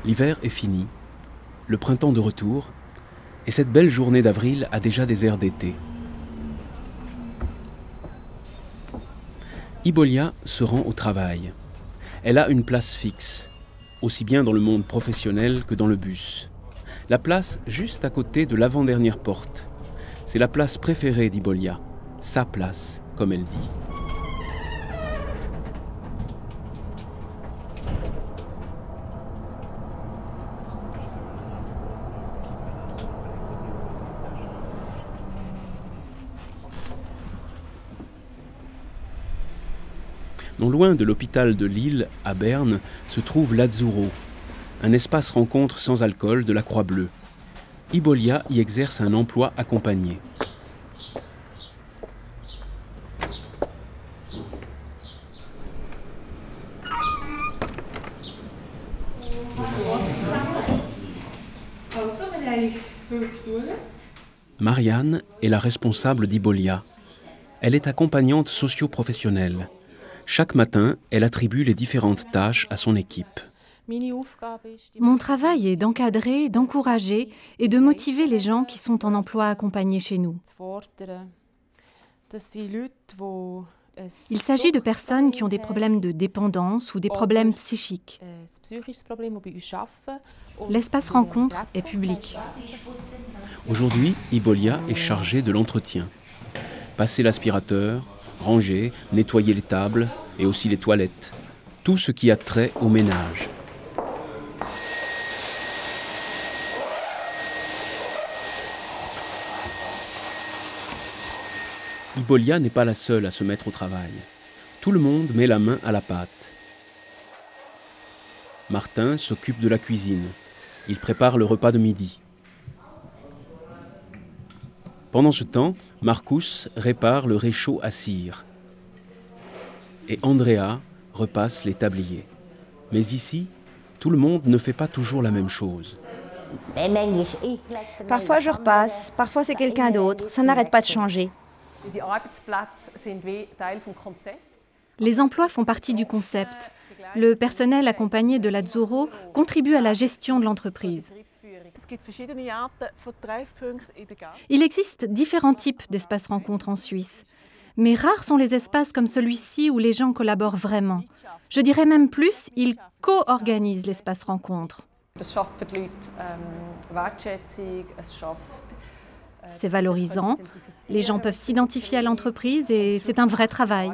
L'hiver est fini, le printemps de retour, et cette belle journée d'avril a déjà des airs d'été. Ibolia se rend au travail. Elle a une place fixe, aussi bien dans le monde professionnel que dans le bus. La place juste à côté de l'avant-dernière porte. C'est la place préférée d'Ibolia, sa place, comme elle dit. Non loin de l'hôpital de Lille, à Berne, se trouve l'Azzurro, un espace rencontre sans alcool de la Croix-Bleue. Ibolia y exerce un emploi accompagné. Marianne est la responsable d'Ibolia. Elle est accompagnante socio-professionnelle. Chaque matin, elle attribue les différentes tâches à son équipe. Mon travail est d'encadrer, d'encourager et de motiver les gens qui sont en emploi accompagné chez nous. Il s'agit de personnes qui ont des problèmes de dépendance ou des problèmes psychiques. L'espace rencontre est public. Aujourd'hui, Ibolia est chargée de l'entretien. Passer l'aspirateur, ranger, nettoyer les tables et aussi les toilettes. Tout ce qui a trait au ménage. Ibolia n'est pas la seule à se mettre au travail. Tout le monde met la main à la pâte. Martin s'occupe de la cuisine. Il prépare le repas de midi. Pendant ce temps, Marcus répare le réchaud à cire. Et Andrea repasse les tabliers. Mais ici, tout le monde ne fait pas toujours la même chose. Parfois je repasse, parfois c'est quelqu'un d'autre. Ça n'arrête pas de changer. Les emplois font partie du concept. Le personnel accompagné de l'Azzurro contribue à la gestion de l'entreprise. Il existe différents types d'espaces rencontres en Suisse. Mais rares sont les espaces comme celui-ci où les gens collaborent vraiment. Je dirais même plus, ils co-organisent l'espace rencontre. C'est valorisant, les gens peuvent s'identifier à l'entreprise et c'est un vrai travail.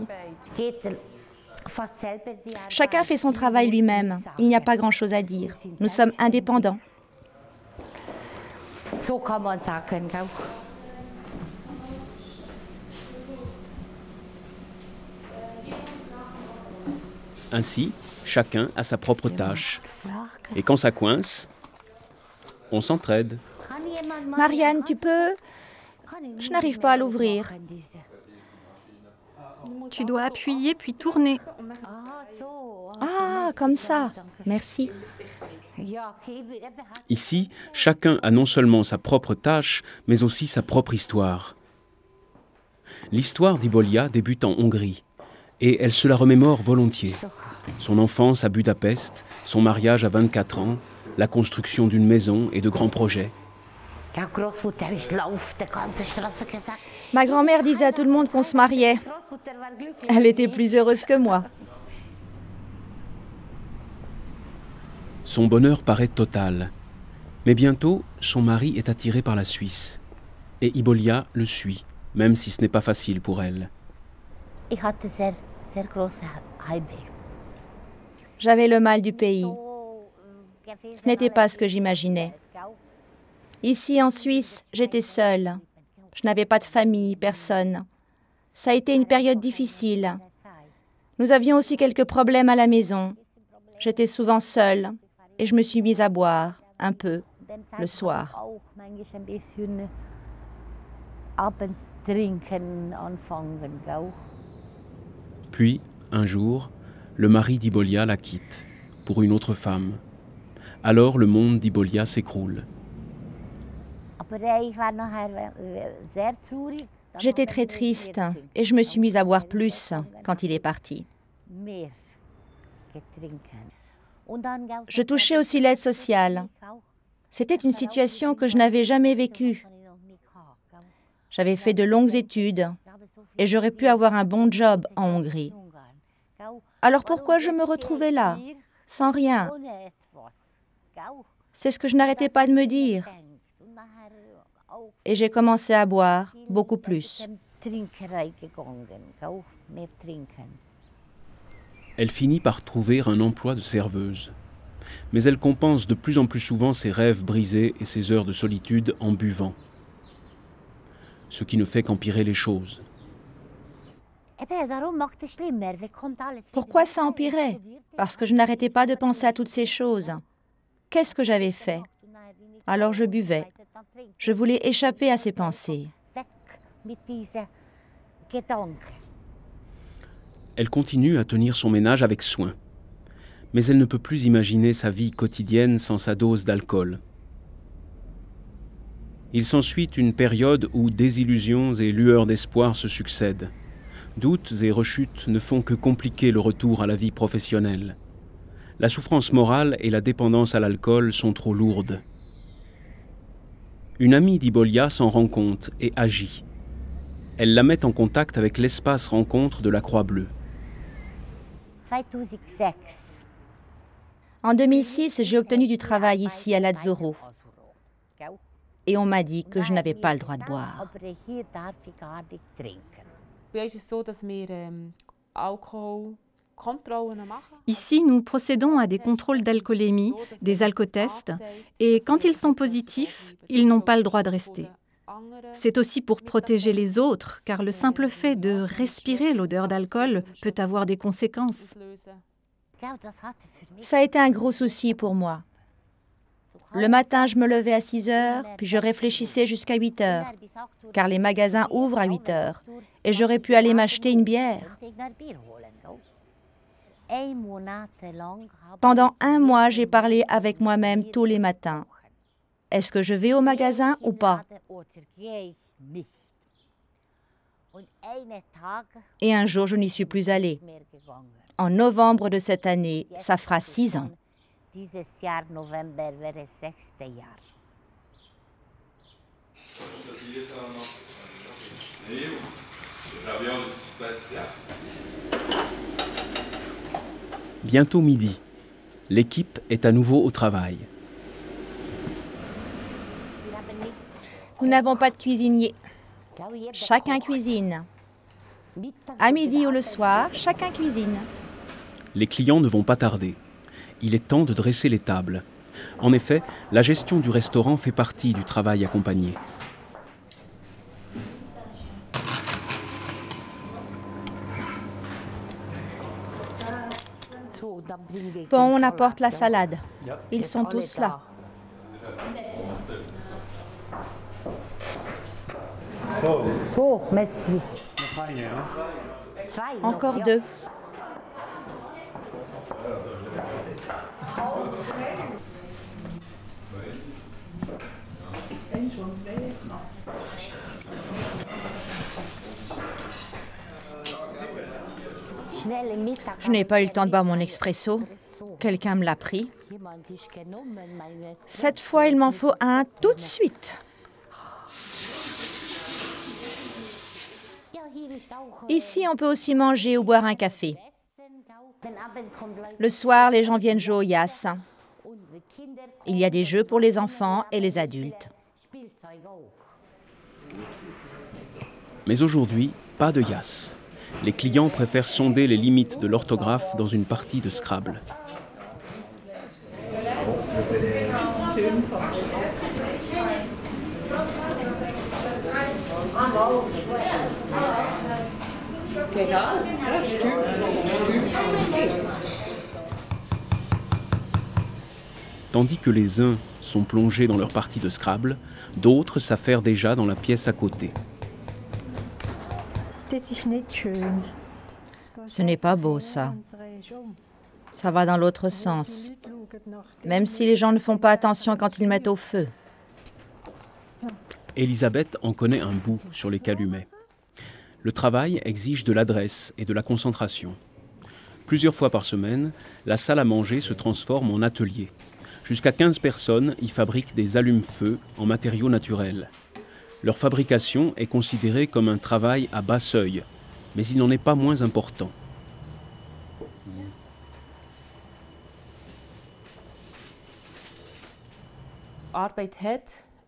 Chacun fait son travail lui-même. Il n'y a pas grand-chose à dire. Nous sommes indépendants. Ainsi, chacun a sa propre tâche. Et quand ça coince, on s'entraide. Marianne, tu peux? Je n'arrive pas à l'ouvrir. Tu dois appuyer puis tourner. Ah, comme ça. Merci. Ici, chacun a non seulement sa propre tâche, mais aussi sa propre histoire. L'histoire d'Ibolia débute en Hongrie, et elle se la remémore volontiers. Son enfance à Budapest, son mariage à 24 ans, la construction d'une maison et de grands projets. Ma grand-mère disait à tout le monde qu'on se mariait. Elle était plus heureuse que moi. Son bonheur paraît total. Mais bientôt, son mari est attiré par la Suisse. Et Ibolia le suit, même si ce n'est pas facile pour elle. J'avais le mal du pays. Ce n'était pas ce que j'imaginais. Ici, en Suisse, j'étais seule. Je n'avais pas de famille, personne. Ça a été une période difficile. Nous avions aussi quelques problèmes à la maison. J'étais souvent seule et je me suis mise à boire, un peu, le soir. Puis, un jour, le mari d'Ibolia la quitte, pour une autre femme. Alors le monde d'Ibolia s'écroule. J'étais très triste et je me suis mise à boire plus quand il est parti. Je touchais aussi l'aide sociale. C'était une situation que je n'avais jamais vécue. J'avais fait de longues études et j'aurais pu avoir un bon job en Hongrie. Alors pourquoi je me retrouvais là, sans rien? C'est ce que je n'arrêtais pas de me dire. Et j'ai commencé à boire beaucoup plus. Elle finit par trouver un emploi de serveuse. Mais elle compense de plus en plus souvent ses rêves brisés et ses heures de solitude en buvant. Ce qui ne fait qu'empirer les choses. Pourquoi ça empirait? Parce que je n'arrêtais pas de penser à toutes ces choses. Qu'est-ce que j'avais fait? Alors je buvais. Je voulais échapper à ces pensées. Elle continue à tenir son ménage avec soin. Mais elle ne peut plus imaginer sa vie quotidienne sans sa dose d'alcool. Il s'ensuit une période où désillusions et lueurs d'espoir se succèdent. Doutes et rechutes ne font que compliquer le retour à la vie professionnelle. La souffrance morale et la dépendance à l'alcool sont trop lourdes. Une amie d'Ibolia s'en rend compte et agit. Elle la met en contact avec l'espace rencontre de la Croix-Bleue. En 2006, j'ai obtenu du travail ici à Lazaro. Et on m'a dit que je n'avais pas le droit de boire. Ici, nous procédons à des contrôles d'alcoolémie, des alcotests, et quand ils sont positifs, ils n'ont pas le droit de rester. C'est aussi pour protéger les autres, car le simple fait de respirer l'odeur d'alcool peut avoir des conséquences. Ça a été un gros souci pour moi. Le matin, je me levais à 6 heures, puis je réfléchissais jusqu'à 8 heures, car les magasins ouvrent à 8 heures, et j'aurais pu aller m'acheter une bière. Pendant un mois, j'ai parlé avec moi-même tous les matins. Est-ce que je vais au magasin ou pas? Et un jour, je n'y suis plus allée. En novembre de cette année, ça fera 6 ans. Bientôt midi. L'équipe est à nouveau au travail. Nous n'avons pas de cuisinier. Chacun cuisine. À midi ou le soir, chacun cuisine. Les clients ne vont pas tarder. Il est temps de dresser les tables. En effet, la gestion du restaurant fait partie du travail accompagné. Bon, on apporte la salade. Ils sont tous là. Merci. Encore 2. Je n'ai pas eu le temps de boire mon expresso. Quelqu'un me l'a pris. Cette fois, il m'en faut un tout de suite. Ici, on peut aussi manger ou boire un café. Le soir, les gens viennent jouer au yass. Il y a des jeux pour les enfants et les adultes. Mais aujourd'hui, pas de yass. Les clients préfèrent sonder les limites de l'orthographe dans une partie de Scrabble. Tandis que les uns sont plongés dans leur partie de Scrabble, d'autres s'affairent déjà dans la pièce à côté. Ce n'est pas beau, ça. Ça va dans l'autre sens. Même si les gens ne font pas attention quand ils mettent au feu. Elisabeth en connaît un bout sur les calumets. Le travail exige de l'adresse et de la concentration. Plusieurs fois par semaine, la salle à manger se transforme en atelier. Jusqu'à 15 personnes y fabriquent des allumes-feu en matériaux naturels. Leur fabrication est considérée comme un travail à bas seuil, mais il n'en est pas moins important.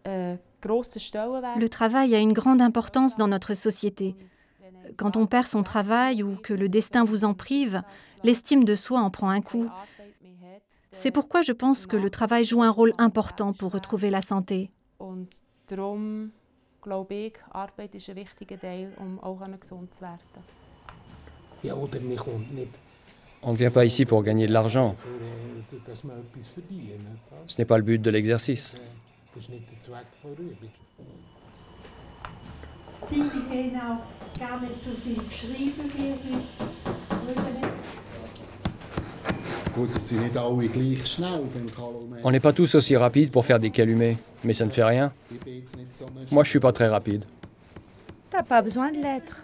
Le travail a une grande importance dans notre société. Quand on perd son travail ou que le destin vous en prive, l'estime de soi en prend un coup. C'est pourquoi je pense que le travail joue un rôle important pour retrouver la santé. On ne vient pas ici pour gagner de l'argent. Ce n'est pas le but de l'exercice. On n'est pas tous aussi rapides pour faire des calumets, mais ça ne fait rien. Moi, je suis pas très rapide. T'as pas besoin de l'être.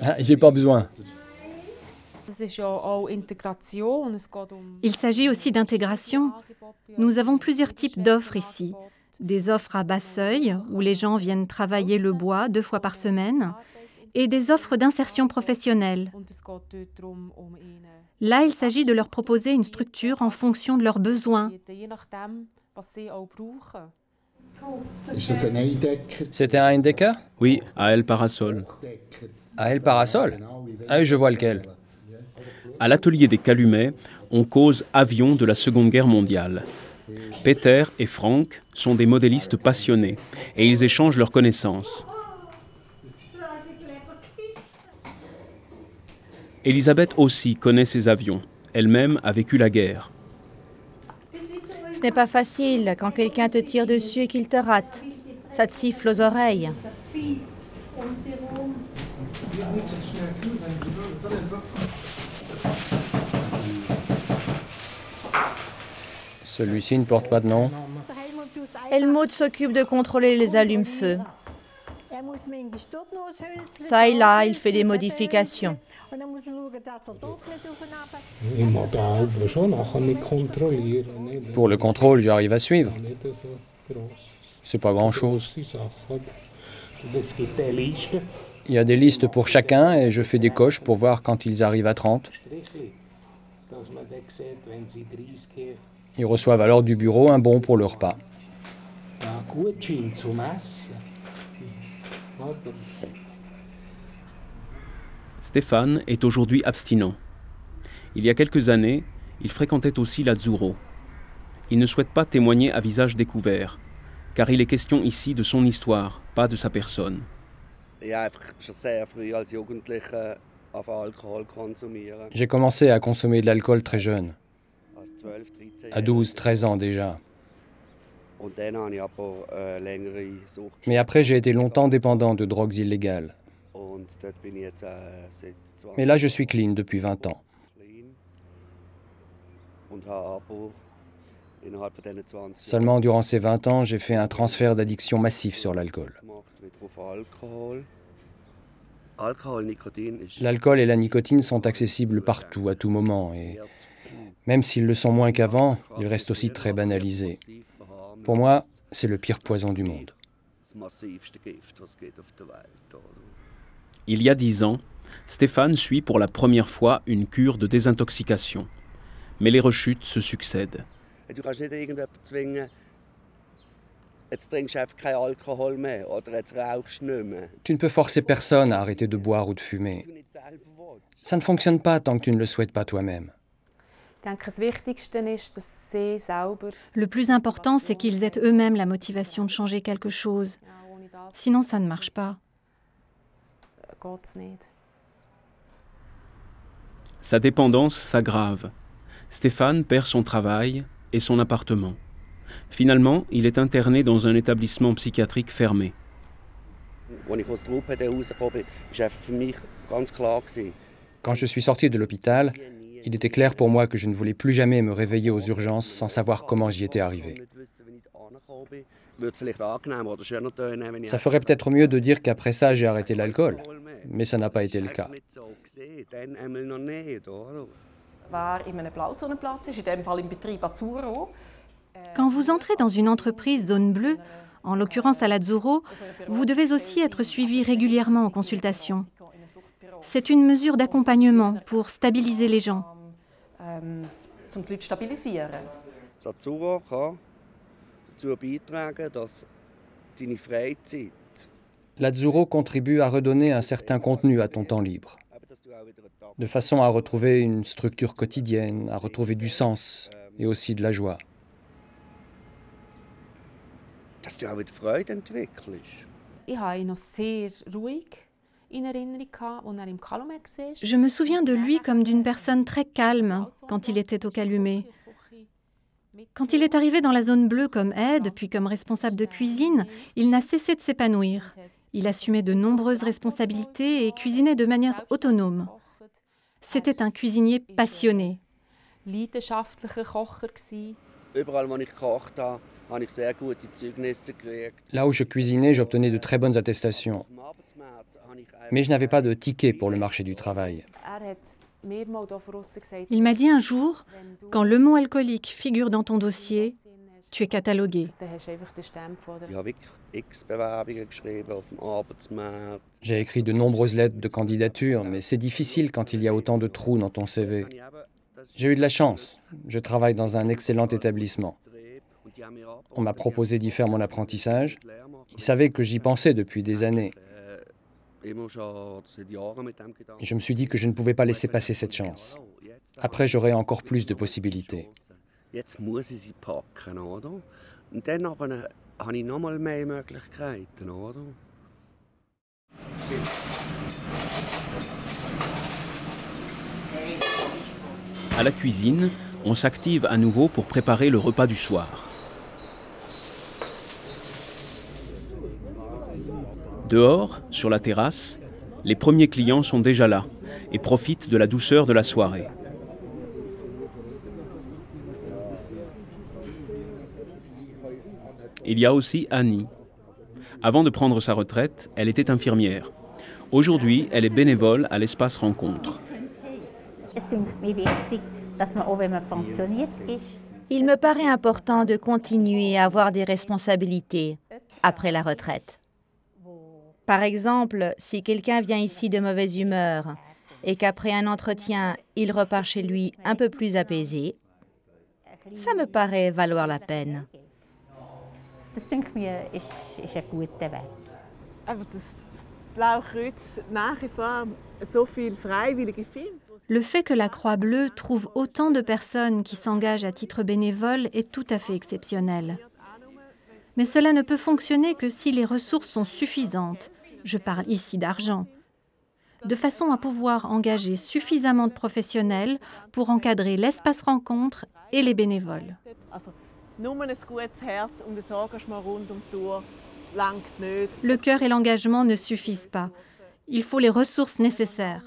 Ah, j'ai pas besoin. Il s'agit aussi d'intégration. Nous avons plusieurs types d'offres ici. Des offres à bas seuil, où les gens viennent travailler le bois 2 fois par semaine, et des offres d'insertion professionnelle. Là, il s'agit de leur proposer une structure en fonction de leurs besoins. C'était un Eindecker? Oui, à El Parasol. À El Parasol? Ah oui, je vois lequel. À l'atelier des Calumets, on cause avions de la Seconde Guerre mondiale. Peter et Frank sont des modélistes passionnés et ils échangent leurs connaissances. Elisabeth aussi connaît ces avions. Elle-même a vécu la guerre. Ce n'est pas facile quand quelqu'un te tire dessus et qu'il te rate. Ça te siffle aux oreilles. Celui-ci ne porte pas de nom. Helmut s'occupe de contrôler les allumes-feu. Ça et là, il fait des modifications. Pour le contrôle, j'arrive à suivre. C'est pas grand-chose. Il y a des listes pour chacun et je fais des coches pour voir quand ils arrivent à 30. Ils reçoivent alors du bureau un bon pour le repas. Stéphane est aujourd'hui abstinent. Il y a quelques années, il fréquentait aussi l'Azzurro. Il ne souhaite pas témoigner à visage découvert, car il est question ici de son histoire, pas de sa personne. J'ai commencé à consommer de l'alcool très jeune, à 12-13 ans déjà. Mais après, j'ai été longtemps dépendant de drogues illégales. Mais là, je suis clean depuis 20 ans. Seulement durant ces 20 ans, j'ai fait un transfert d'addiction massif sur l'alcool. L'alcool et la nicotine sont accessibles partout, à tout moment, et même s'ils le sont moins qu'avant, ils restent aussi très banalisés. Pour moi, c'est le pire poison du monde. Il y a 10 ans, Stéphane suit pour la première fois une cure de désintoxication. Mais les rechutes se succèdent. Tu ne peux forcer personne à arrêter de boire ou de fumer. Ça ne fonctionne pas tant que tu ne le souhaites pas toi-même. Le plus important, c'est qu'ils aient eux-mêmes la motivation de changer quelque chose. Sinon, ça ne marche pas. Sa dépendance s'aggrave. Stéphane perd son travail et son appartement. Finalement, il est interné dans un établissement psychiatrique fermé. Quand je suis sorti de l'hôpital, il était clair pour moi que je ne voulais plus jamais me réveiller aux urgences sans savoir comment j'y étais arrivé. Ça ferait peut-être mieux de dire qu'après ça, j'ai arrêté l'alcool. mais ça n'a pas été le cas. Quand vous entrez dans une entreprise zone bleue, en l'occurrence à l'Azzurro, vous devez aussi être suivi régulièrement en consultation. C'est une mesure d'accompagnement pour stabiliser les gens. L'Azzurro contribue à redonner un certain contenu à ton temps libre, de façon à retrouver une structure quotidienne, à retrouver du sens et aussi de la joie. Je me souviens de lui comme d'une personne très calme quand il était au Calumet. Quand il est arrivé dans la zone bleue comme aide, puis comme responsable de cuisine, il n'a cessé de s'épanouir. Il assumait de nombreuses responsabilités et cuisinait de manière autonome. C'était un cuisinier passionné. Là où je cuisinais, j'obtenais de très bonnes attestations. Mais je n'avais pas de ticket pour le marché du travail. Il m'a dit un jour, quand le mot alcoolique figure dans ton dossier, tu es catalogué. J'ai écrit de nombreuses lettres de candidature, mais c'est difficile quand il y a autant de trous dans ton CV. J'ai eu de la chance. Je travaille dans un excellent établissement. On m'a proposé d'y faire mon apprentissage. Ils savaient que j'y pensais depuis des années. Je me suis dit que je ne pouvais pas laisser passer cette chance. Après, j'aurais encore plus de possibilités. À la cuisine, on s'active à nouveau pour préparer le repas du soir. Dehors, sur la terrasse, les premiers clients sont déjà là et profitent de la douceur de la soirée. Il y a aussi Annie. Avant de prendre sa retraite, elle était infirmière. Aujourd'hui, elle est bénévole à l'espace Rencontre. Il me paraît important de continuer à avoir des responsabilités après la retraite. Par exemple, si quelqu'un vient ici de mauvaise humeur et qu'après un entretien, il repart chez lui un peu plus apaisé, ça me paraît valoir la peine. Le fait que la Croix-Bleue trouve autant de personnes qui s'engagent à titre bénévole est tout à fait exceptionnel. Mais cela ne peut fonctionner que si les ressources sont suffisantes. Je parle ici d'argent. De façon à pouvoir engager suffisamment de professionnels pour encadrer l'espace rencontre et les bénévoles. Le cœur et l'engagement ne suffisent pas. Il faut les ressources nécessaires.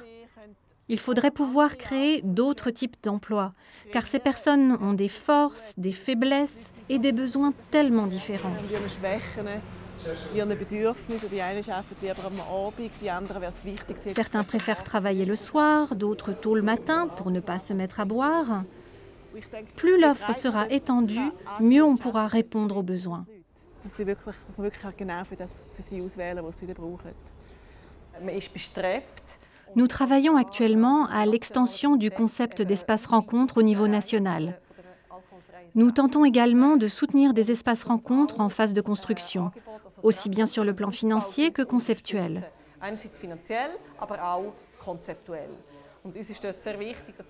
Il faudrait pouvoir créer d'autres types d'emplois, car ces personnes ont des forces, des faiblesses et des besoins tellement différents. Certains préfèrent travailler le soir, d'autres tôt le matin pour ne pas se mettre à boire. Plus l'offre sera étendue, mieux on pourra répondre aux besoins. Nous travaillons actuellement à l'extension du concept d'espace rencontre au niveau national. Nous tentons également de soutenir des espaces rencontres en phase de construction, aussi bien sur le plan financier que conceptuel.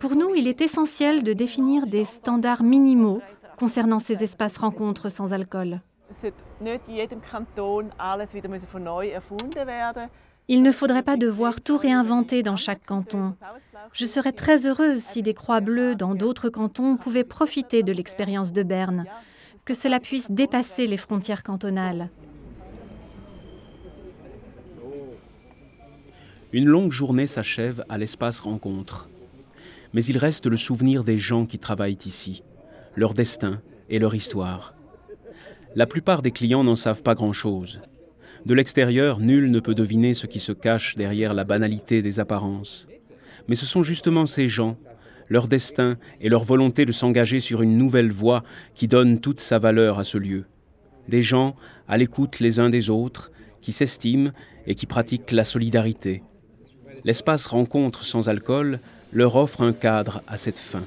Pour nous, il est essentiel de définir des standards minimaux concernant ces espaces rencontres sans alcool. Il ne faudrait pas devoir tout réinventer dans chaque canton. Je serais très heureuse si des Croix Bleues dans d'autres cantons pouvaient profiter de l'expérience de Berne, que cela puisse dépasser les frontières cantonales. Une longue journée s'achève à l'espace Rencontre. Mais il reste le souvenir des gens qui travaillent ici, leur destin et leur histoire. La plupart des clients n'en savent pas grand-chose. De l'extérieur, nul ne peut deviner ce qui se cache derrière la banalité des apparences. Mais ce sont justement ces gens, leur destin et leur volonté de s'engager sur une nouvelle voie qui donnent toute sa valeur à ce lieu. Des gens à l'écoute les uns des autres, qui s'estiment et qui pratiquent la solidarité. L'espace rencontre sans alcool leur offre un cadre à cette fin.